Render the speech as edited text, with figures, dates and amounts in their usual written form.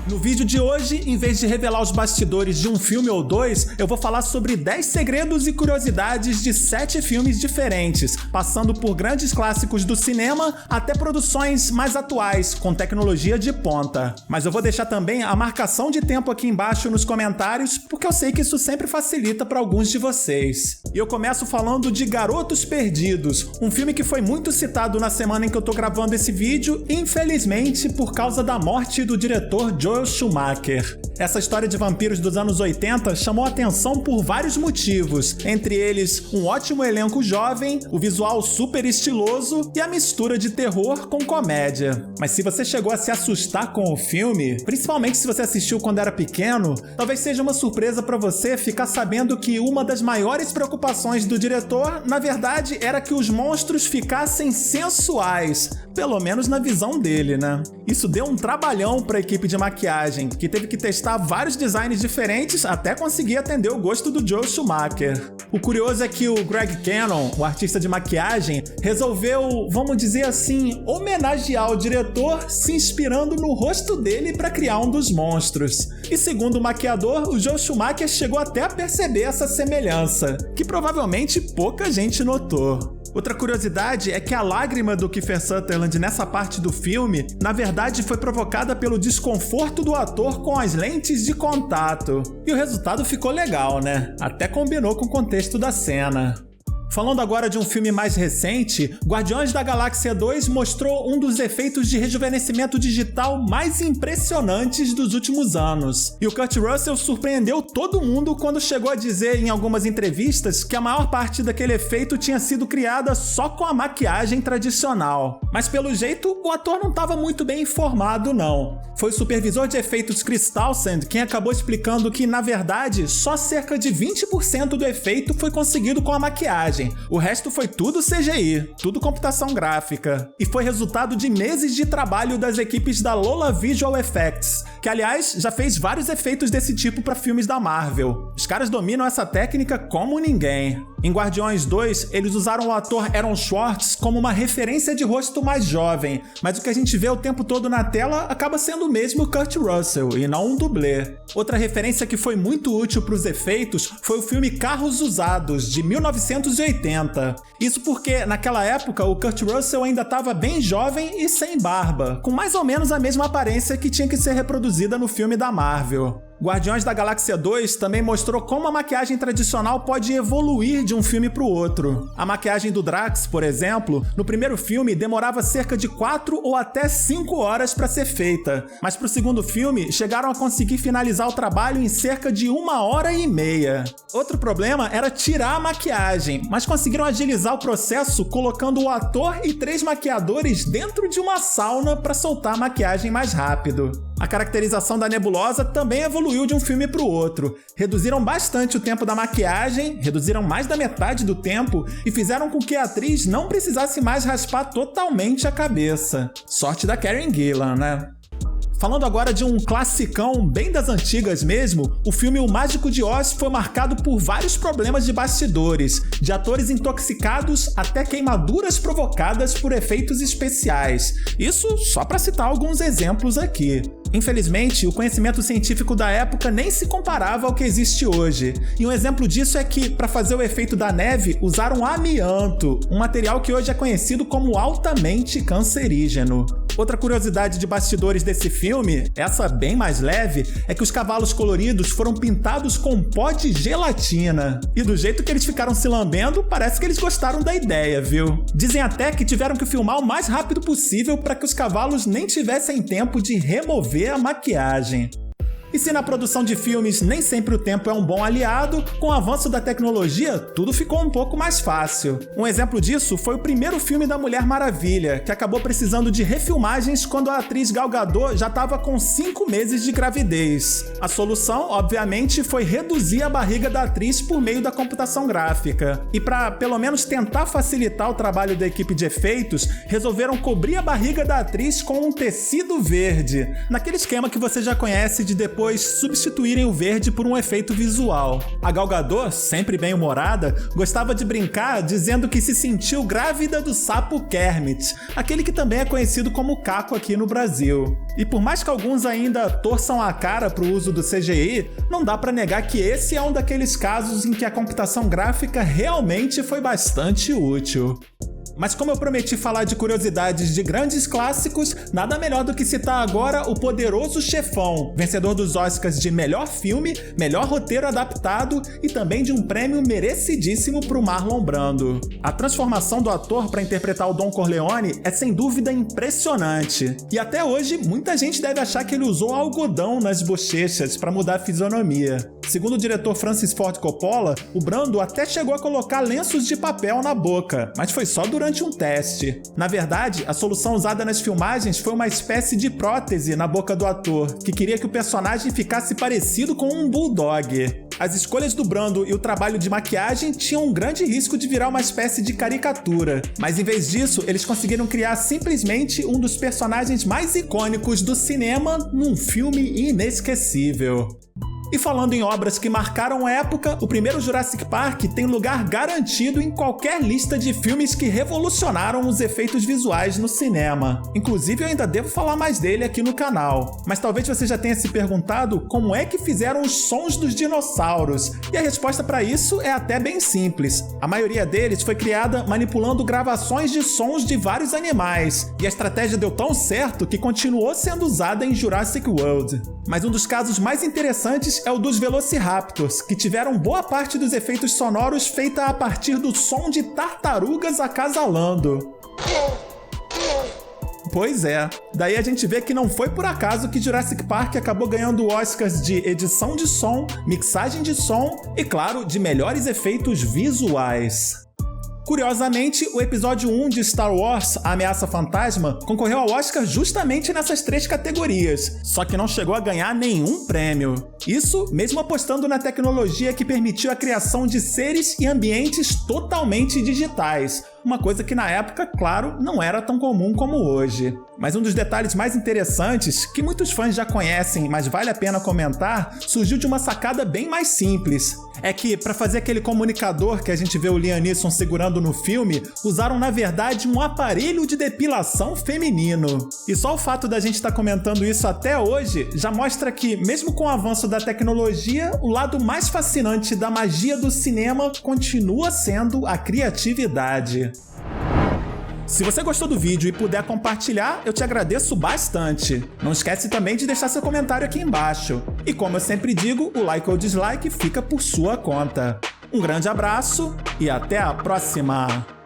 No vídeo de hoje, em vez de revelar os bastidores de um filme ou dois, eu vou falar sobre 10 segredos e curiosidades de 7 filmes diferentes, passando por grandes clássicos do cinema até produções mais atuais, com tecnologia de ponta. Mas eu vou deixar também a marcação de tempo aqui embaixo nos comentários, porque eu sei que isso sempre facilita para alguns de vocês. E eu começo falando de Garotos Perdidos, um filme que foi muito citado na semana em que eu tô gravando esse vídeo, infelizmente por causa da morte do diretor Joel Schumacher. Essa história de vampiros dos anos 80 chamou atenção por vários motivos, entre eles um ótimo elenco jovem, o visual super estiloso e a mistura de terror com comédia. Mas se você chegou a se assustar com o filme, principalmente se você assistiu quando era pequeno, talvez seja uma surpresa para você ficar sabendo que uma das maiores preocupações do diretor, na verdade, era que os monstros ficassem sensuais, pelo menos na visão dele, né? Isso deu um trabalhão para a equipe de maquiagem, que teve que testar vários designs diferentes até conseguir atender o gosto do Joel Schumacher. O curioso é que o Greg Cannon, o artista de maquiagem, resolveu, vamos dizer assim, homenagear o diretor se inspirando no rosto dele para criar um dos monstros. E segundo o maquiador, o Joel Schumacher chegou até a perceber essa semelhança, que provavelmente pouca gente notou. Outra curiosidade é que a lágrima do Kiefer Sutherland nessa parte do filme, na verdade, foi provocada pelo desconforto do ator com as lentes de contato. E o resultado ficou legal, né? Até combinou com o contexto da cena. Falando agora de um filme mais recente, Guardiões da Galáxia 2 mostrou um dos efeitos de rejuvenescimento digital mais impressionantes dos últimos anos. E o Kurt Russell surpreendeu todo mundo quando chegou a dizer em algumas entrevistas que a maior parte daquele efeito tinha sido criada só com a maquiagem tradicional. Mas pelo jeito, o ator não estava muito bem informado não. Foi o supervisor de efeitos Chris Townsend quem acabou explicando que, na verdade, só cerca de 20% do efeito foi conseguido com a maquiagem. O resto foi tudo CGI, tudo computação gráfica. E foi resultado de meses de trabalho das equipes da Lola Visual Effects, que aliás já fez vários efeitos desse tipo para filmes da Marvel. Os caras dominam essa técnica como ninguém. Em Guardiões 2, eles usaram o ator Aaron Schwartz como uma referência de rosto mais jovem, mas o que a gente vê o tempo todo na tela acaba sendo o mesmo Kurt Russell, e não um dublê. Outra referência que foi muito útil para os efeitos foi o filme Carros Usados, de 1980. Isso porque, naquela época, o Kurt Russell ainda estava bem jovem e sem barba, com mais ou menos a mesma aparência que tinha que ser reproduzida no filme da Marvel. Guardiões da Galáxia 2 também mostrou como a maquiagem tradicional pode evoluir de um filme para o outro. A maquiagem do Drax, por exemplo, no primeiro filme demorava cerca de 4 ou até 5 horas para ser feita, mas para o segundo filme chegaram a conseguir finalizar o trabalho em cerca de 1h30. Outro problema era tirar a maquiagem, mas conseguiram agilizar o processo colocando o ator e 3 maquiadores dentro de uma sauna para soltar a maquiagem mais rápido. A caracterização da nebulosa também evoluiu de um filme para o outro. Reduziram bastante o tempo da maquiagem, reduziram mais da metade do tempo e fizeram com que a atriz não precisasse mais raspar totalmente a cabeça. Sorte da Karen Gillan, né? Falando agora de um classicão bem das antigas mesmo, o filme O Mágico de Oz foi marcado por vários problemas de bastidores, de atores intoxicados até queimaduras provocadas por efeitos especiais. Isso só para citar alguns exemplos aqui. Infelizmente, o conhecimento científico da época nem se comparava ao que existe hoje. E um exemplo disso é que, para fazer o efeito da neve, usaram amianto, um material que hoje é conhecido como altamente cancerígeno. Outra curiosidade de bastidores desse filme, essa bem mais leve, é que os cavalos coloridos foram pintados com pó de gelatina. E do jeito que eles ficaram se lambendo, parece que eles gostaram da ideia, viu? Dizem até que tiveram que filmar o mais rápido possível para que os cavalos nem tivessem tempo de remover a maquiagem. E se na produção de filmes nem sempre o tempo é um bom aliado, com o avanço da tecnologia, tudo ficou um pouco mais fácil. Um exemplo disso foi o primeiro filme da Mulher Maravilha, que acabou precisando de refilmagens quando a atriz Gal Gadot já estava com 5 meses de gravidez. A solução, obviamente, foi reduzir a barriga da atriz por meio da computação gráfica. E para, pelo menos, tentar facilitar o trabalho da equipe de efeitos, resolveram cobrir a barriga da atriz com um tecido verde, naquele esquema que você já conhece de depois depois substituírem o verde por um efeito visual. A Gal Gadot, sempre bem-humorada, gostava de brincar dizendo que se sentiu grávida do sapo Kermit, aquele que também é conhecido como Caco aqui no Brasil. E por mais que alguns ainda torçam a cara para o uso do CGI, não dá para negar que esse é um daqueles casos em que a computação gráfica realmente foi bastante útil. Mas como eu prometi falar de curiosidades de grandes clássicos, nada melhor do que citar agora O Poderoso Chefão, vencedor dos Oscars de melhor filme, melhor roteiro adaptado e também de um prêmio merecidíssimo para o Marlon Brando. A transformação do ator para interpretar o Don Corleone é sem dúvida impressionante. E até hoje, muita gente deve achar que ele usou algodão nas bochechas para mudar a fisionomia. Segundo o diretor Francis Ford Coppola, o Brando até chegou a colocar lenços de papel na boca, mas foi só durante um teste. Na verdade, a solução usada nas filmagens foi uma espécie de prótese na boca do ator, que queria que o personagem ficasse parecido com um bulldog. As escolhas do Brando e o trabalho de maquiagem tinham um grande risco de virar uma espécie de caricatura, mas em vez disso, eles conseguiram criar simplesmente um dos personagens mais icônicos do cinema num filme inesquecível. E falando em obras que marcaram a época, o primeiro Jurassic Park tem lugar garantido em qualquer lista de filmes que revolucionaram os efeitos visuais no cinema. Inclusive, eu ainda devo falar mais dele aqui no canal. Mas talvez você já tenha se perguntado como é que fizeram os sons dos dinossauros. E a resposta para isso é até bem simples. A maioria deles foi criada manipulando gravações de sons de vários animais. E a estratégia deu tão certo que continuou sendo usada em Jurassic World. Mas um dos casos mais interessantes é o dos Velociraptors, que tiveram boa parte dos efeitos sonoros feita a partir do som de tartarugas acasalando. Pois é, daí a gente vê que não foi por acaso que Jurassic Park acabou ganhando Oscars de edição de som, mixagem de som e, claro, de melhores efeitos visuais. Curiosamente, o episódio 1 de Star Wars, A Ameaça Fantasma, concorreu ao Oscar justamente nessas 3 categorias, só que não chegou a ganhar nenhum prêmio. Isso mesmo apostando na tecnologia que permitiu a criação de seres e ambientes totalmente digitais, uma coisa que na época, claro, não era tão comum como hoje. Mas um dos detalhes mais interessantes, que muitos fãs já conhecem, mas vale a pena comentar, surgiu de uma sacada bem mais simples. É que, para fazer aquele comunicador que a gente vê o Liam Neeson segurando no filme, usaram na verdade um aparelho de depilação feminino. E só o fato da gente estar comentando isso até hoje já mostra que, mesmo com o avanço da tecnologia, o lado mais fascinante da magia do cinema continua sendo a criatividade. Se você gostou do vídeo e puder compartilhar, eu te agradeço bastante. Não esquece também de deixar seu comentário aqui embaixo. E como eu sempre digo, o like ou dislike fica por sua conta. Um grande abraço e até a próxima!